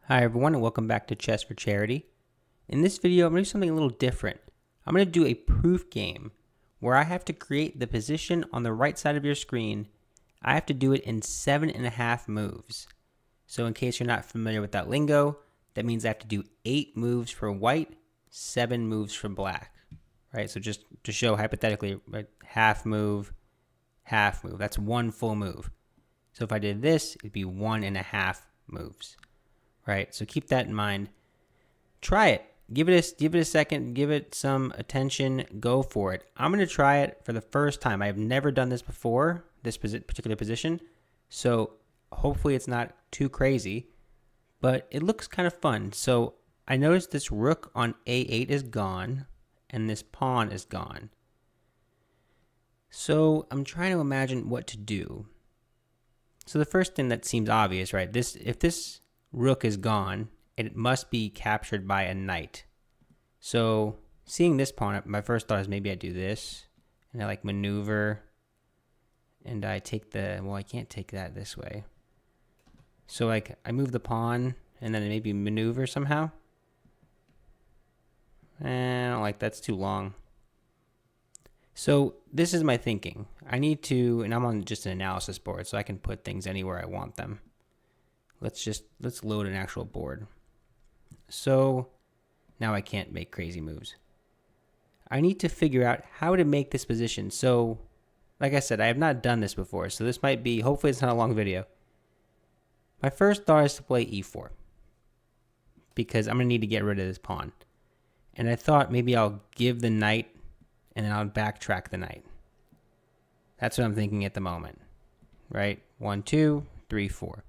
Hi everyone and welcome back to Chess for Charity. In this video, I'm going to do something a little different. I'm going to do a proof game where I have to create the position on the right side of your screen. I have to do it in 7.5 moves. So in case you're not familiar with that lingo, that means I have to do 8 moves for white, 7 moves for black. Right? So just to show hypothetically, right, half move, that's one full move. So if I did this, it'd be 1.5 moves. Right, so keep that in mind. Try it. Give it a second. Give it some attention. Go for it. I'm going to try it for the first time. I have never done this before, this particular position. So hopefully it's not too crazy, but it looks kind of fun. So I noticed this rook on a8 is gone, and this pawn is gone. So I'm trying to imagine what to do. So the first thing that seems obvious, right? If this rook is gone, it must be captured by a knight. So seeing this pawn, my first thought is maybe I do this, and I like maneuver, and I take I can't take that this way. So like I move the pawn, and then maybe maneuver somehow. I don't like that's too long. So this is my thinking. I need to, and I'm on just an analysis board, so I can put things anywhere I want them. Let's load an actual board. So now I can't make crazy moves. I need to figure out how to make this position. So like I said, I have not done this before, so this might be, hopefully it's not a long video. My first thought is to play e4 because I'm going to need to get rid of this pawn. And I thought maybe I'll give the knight and then I'll backtrack the knight. That's what I'm thinking at the moment, right? 1, 2, 3, 4.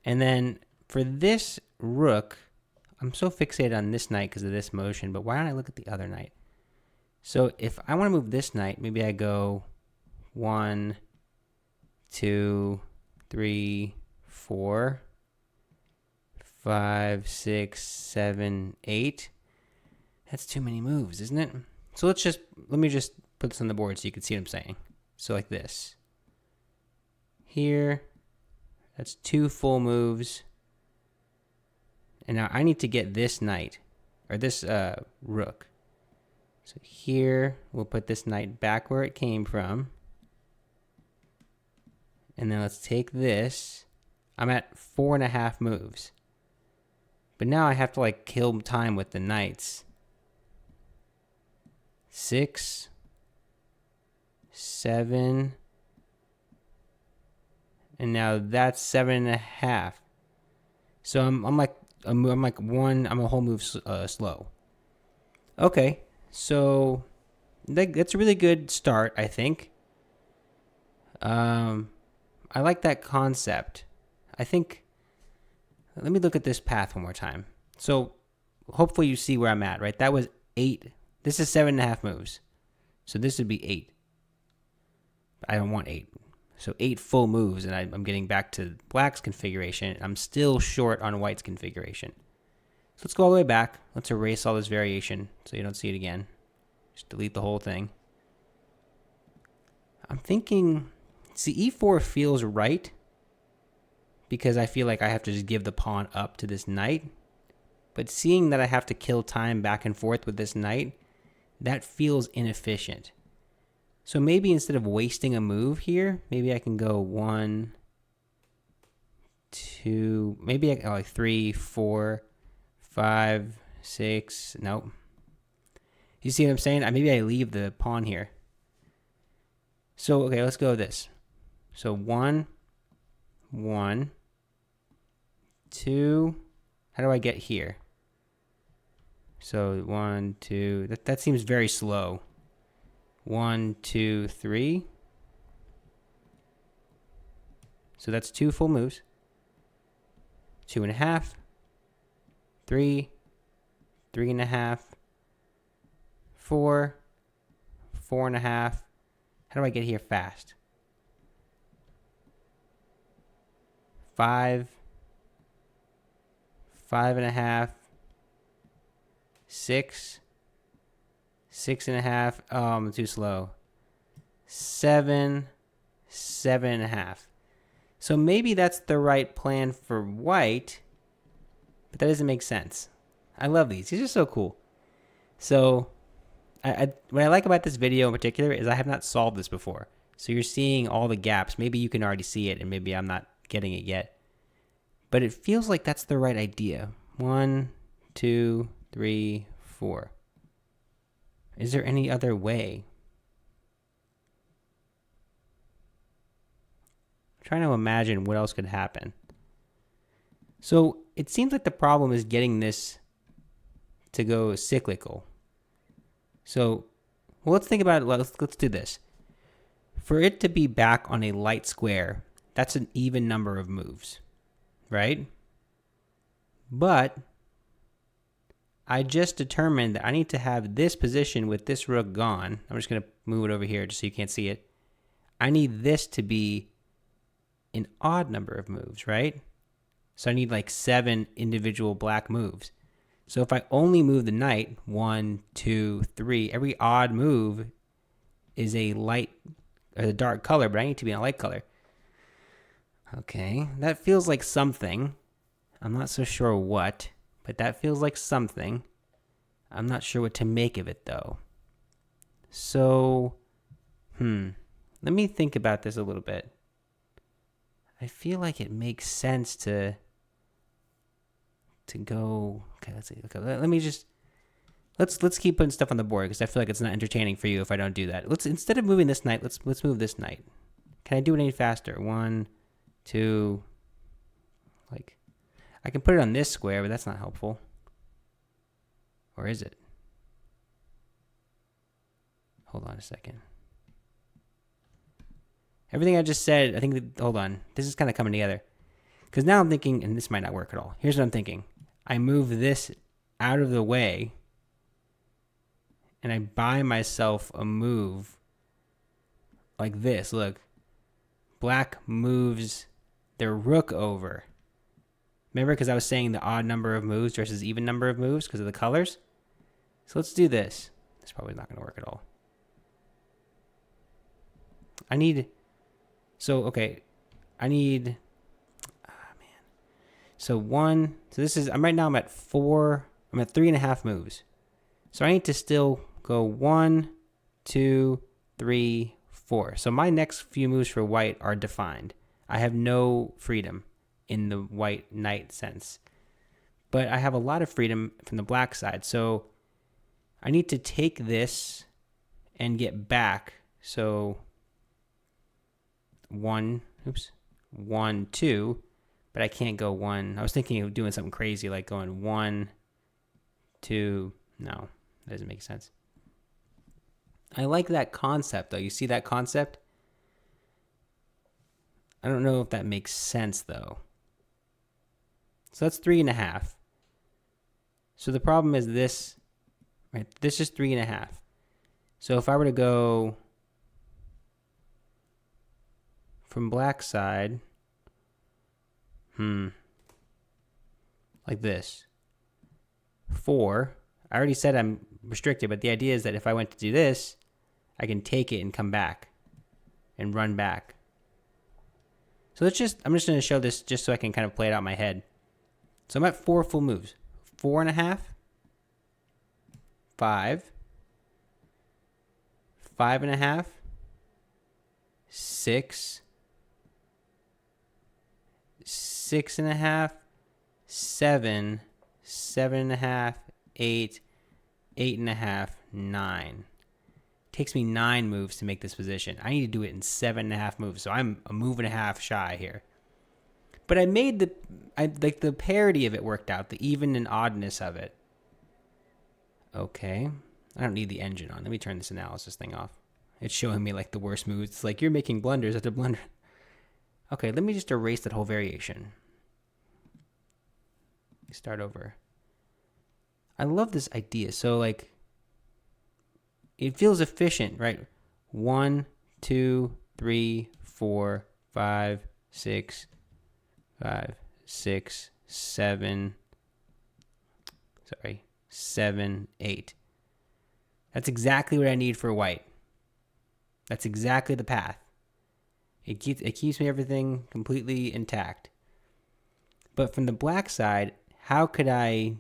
And then for this rook, I'm so fixated on this knight because of this motion, but why don't I look at the other knight? So if I want to move this knight, maybe I go 1, 2, 3, 4, 5, 6, 7, 8. That's too many moves, isn't it? So let me just put this on the board so you can see what I'm saying. So like this. Here. That's 2 full moves. And now I need to get this knight, or this rook. So here, we'll put this knight back where it came from. And then let's take this. I'm at 4.5 moves. But now I have to like kill time with the knights. 6, 7, and now that's 7.5. So I'm a whole move slow. Okay, so that's a really good start, I think. I like that concept. I think, let me look at this path one more time. So hopefully you see where I'm at, right? That was 8. This is 7.5 moves. So this would be 8. I don't want 8. So 8 full moves, and I'm getting back to black's configuration. I'm still short on white's configuration. So let's go all the way back. Let's erase all this variation so you don't see it again. Just delete the whole thing. I'm thinking, see, e4 feels right because I feel like I have to just give the pawn up to this knight. But seeing that I have to kill time back and forth with this knight, that feels inefficient. So maybe instead of wasting a move here, maybe I can go 1, 2, maybe like 3, 4, 5, 6. Nope. You see what I'm saying? Maybe I leave the pawn here. So, okay, let's go with this. So 1, 1, 2. How do I get here? So 1, 2. That seems very slow. 1, 2, 3. So that's 2 full moves. 2.5. 3. 3.5. 4. 4.5. How do I get here fast? 5. 5.5. 6. 6.5. Oh, I'm too slow. 7. 7.5. So maybe that's the right plan for white, but that doesn't make sense. I love these. These are so cool. So what I like about this video in particular is I have not solved this before. So you're seeing all the gaps. Maybe you can already see it and maybe I'm not getting it yet. But it feels like that's the right idea. 1, 2, 3, 4. Is there any other way? I'm trying to imagine what else could happen. So it seems like the problem is getting this to go cyclical. So let's think about it. Let's do this. For it to be back on a light square, that's an even number of moves, right? But I just determined that I need to have this position with this rook gone. I'm just going to move it over here just so you can't see it. I need this to be an odd number of moves, right? So I need like 7 individual black moves. So if I only move the knight, 1, 2, 3, every odd move is a light or a dark color, but I need to be in a light color. Okay, that feels like something. I'm not so sure what, but that feels like something. I'm not sure what to make of it though. So, let me think about this a little bit. I feel like it makes sense to go. Okay, let's see. Okay, let me just let's keep putting stuff on the board because I feel like it's not entertaining for you if I don't do that. Let's, instead of moving this knight, let's move this knight. Can I do it any faster? 1, 2. Like, I can put it on this square, but that's not helpful. Or is it? Hold on a second. Everything I just said, I think, hold on. This is kind of coming together. Because now I'm thinking, and this might not work at all. Here's what I'm thinking. I move this out of the way, and I buy myself a move like this. Look. Black moves their rook over. Remember, because I was saying the odd number of moves versus even number of moves because of the colors? So let's do this. It's probably not going to work at all. I need... So, okay. I need... So this is, right now I'm at 4, I'm at 3.5 moves. So I need to still go 1, 2, 3, 4. So my next few moves for white are defined. I have no freedom in the white knight sense. But I have a lot of freedom from the black side. So I need to take this and get back. So 1, 2. But I can't go 1. I was thinking of doing something crazy like going 1, 2. No, that doesn't make sense. I like that concept, though. You see that concept? I don't know if that makes sense, though. So that's 3.5. So the problem is this. Right? This is 3.5. So if I were to go from black side... like this. 4. I already said I'm restricted, but the idea is that if I went to do this, I can take it and come back and run back. So I'm just going to show this just so I can kind of play it out in my head. So I'm at 4 full moves. 4.5, 5, 5.5, 6, 6.5, 7, 7.5, 8, 8.5, 9. Takes me 9 moves to make this position. I need to do it in 7.5 moves, so I'm a move and a half shy here. But I made the parity of it worked out, the even and oddness of it. Okay, I don't need the engine on. Let me turn this analysis thing off. It's showing me like the worst moves. It's like you're making blunders after blunder. Okay, let me just erase that whole variation. Start over. I love this idea. So like, it feels efficient, right? 1, 2, 3, 4, 5, 6, 5, 6, 7. 7, 8. That's exactly what I need for white. That's exactly the path. It keeps me everything completely intact. But from the black side, how could I,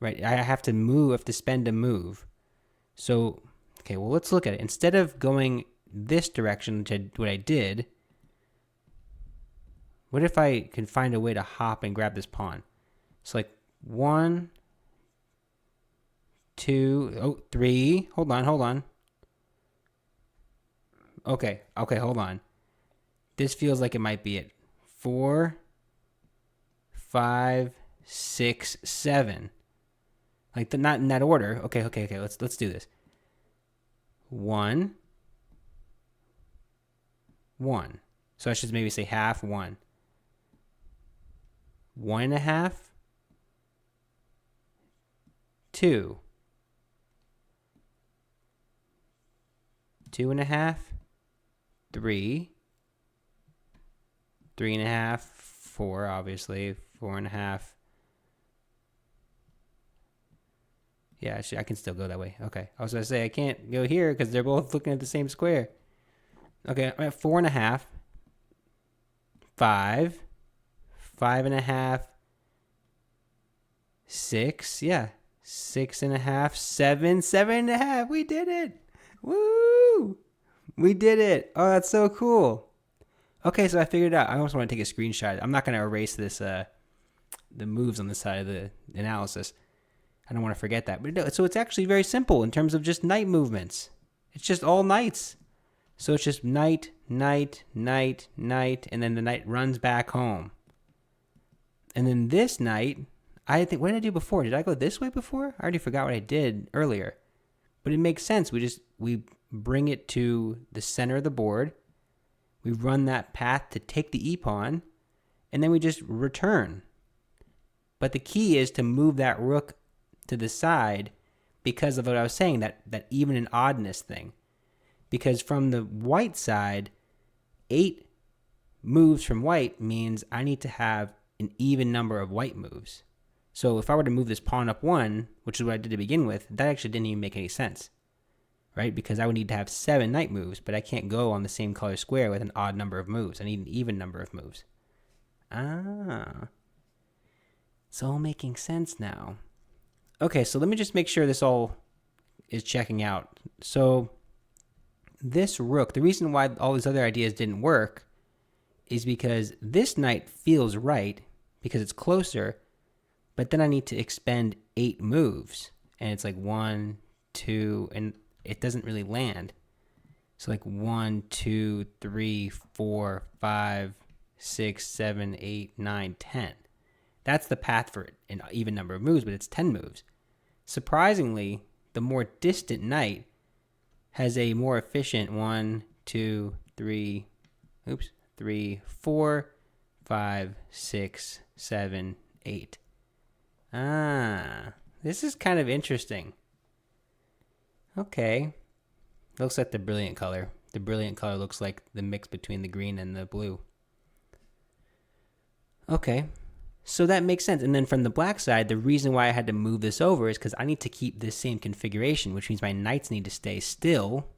right? I have to spend a move. So, okay, well, let's look at it. Instead of going this direction to what I did, what if I can find a way to hop and grab this pawn? So like 1, 2, 3. Hold on. Okay, hold on. This feels like it might be it. 4, 5, 6, 7. Like not in that order. Okay. Let's do this. 1, 1. So I should maybe say half 1. 1.5, 2, 2.5, 3, 3.5, 4, obviously, 4.5. Yeah, I can still go that way. Okay. I was going to say I can't go here because they're both looking at the same square. Okay, I'm at 4.5, 5, 5.5, 6. Yeah, 6.5, 7, 7.5. We did it. Woo! We did it. Oh, that's so cool. Okay, so I figured it out. I also want to take a screenshot. I'm not going to erase this, the moves on the side of the analysis. I don't want to forget that. But so it's actually very simple in terms of just knight movements. It's just all knights. So it's just knight, knight, knight, knight, and then the knight runs back home. And then this knight, I think, what did I do before? Did I go this way before? I already forgot what I did earlier. But it makes sense. We bring it to the center of the board. We run that path to take the e-pawn, and then we just return. But the key is to move that rook to the side because of what I was saying, that even and oddness thing. Because from the white side, 8 moves from white means I need to have an even number of white moves. So if I were to move this pawn up 1, which is what I did to begin with, that actually didn't even make any sense, right? Because I would need to have 7 knight moves, but I can't go on the same color square with an odd number of moves. I need an even number of moves. It's all making sense now. Okay, so let me just make sure this all is checking out. So this rook, the reason why all these other ideas didn't work is because this knight feels right because it's closer, but then I need to expend 8 moves. And it's like 1, 2, and it doesn't really land. So like 1, 2, 3, 4, 5, 6, 7, 8, 9, 10. That's the path for an even number of moves, but it's 10 moves. Surprisingly, the more distant knight has a more efficient 1, 2, 3, 4, 5, 6, 7, 8. This is kind of interesting. Okay. Looks like the brilliant color. The brilliant color looks like the mix between the green and the blue. Okay. So that makes sense. And then from the black side, the reason why I had to move this over is because I need to keep this same configuration, which means my knights need to stay still,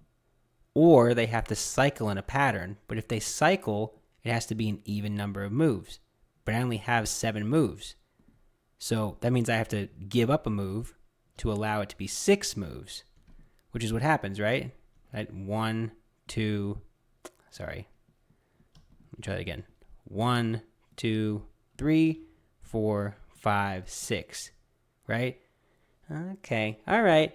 or they have to cycle in a pattern. But if they cycle, it has to be an even number of moves. But I only have 7 moves. So that means I have to give up a move to allow it to be 6 moves, which is what happens, right? Right? 1, 2, sorry. Let me try that again. 1, 2, 3, 4, 5, 6, right? Okay, all right.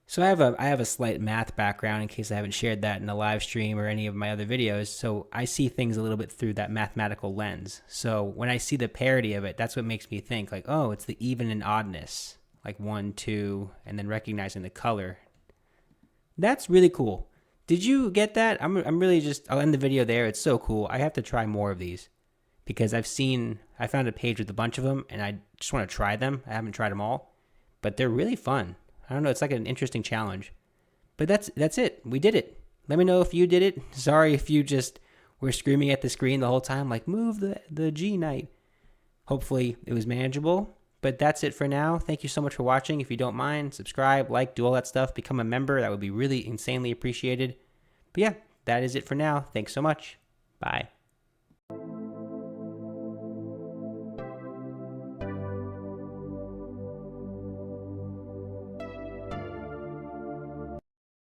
So I have a slight math background in case I haven't shared that in a live stream or any of my other videos. So I see things a little bit through that mathematical lens. So when I see the parity of it, that's what makes me think like, oh, it's the even and oddness, like 1, 2, and then recognizing the color. That's really cool. Did you get that? I'm really just, I'll end the video there. It's so cool. I have to try more of these because I found a page with a bunch of them and I just want to try them. I haven't tried them all, but they're really fun. I don't know. It's like an interesting challenge, but that's it. We did it. Let me know if you did it. Sorry if you just were screaming at the screen the whole time, like move the G knight. Hopefully it was manageable, but that's it for now. Thank you so much for watching. If you don't mind, subscribe, like, do all that stuff, become a member. That would be really insanely appreciated. But yeah, that is it for now. Thanks so much. Bye.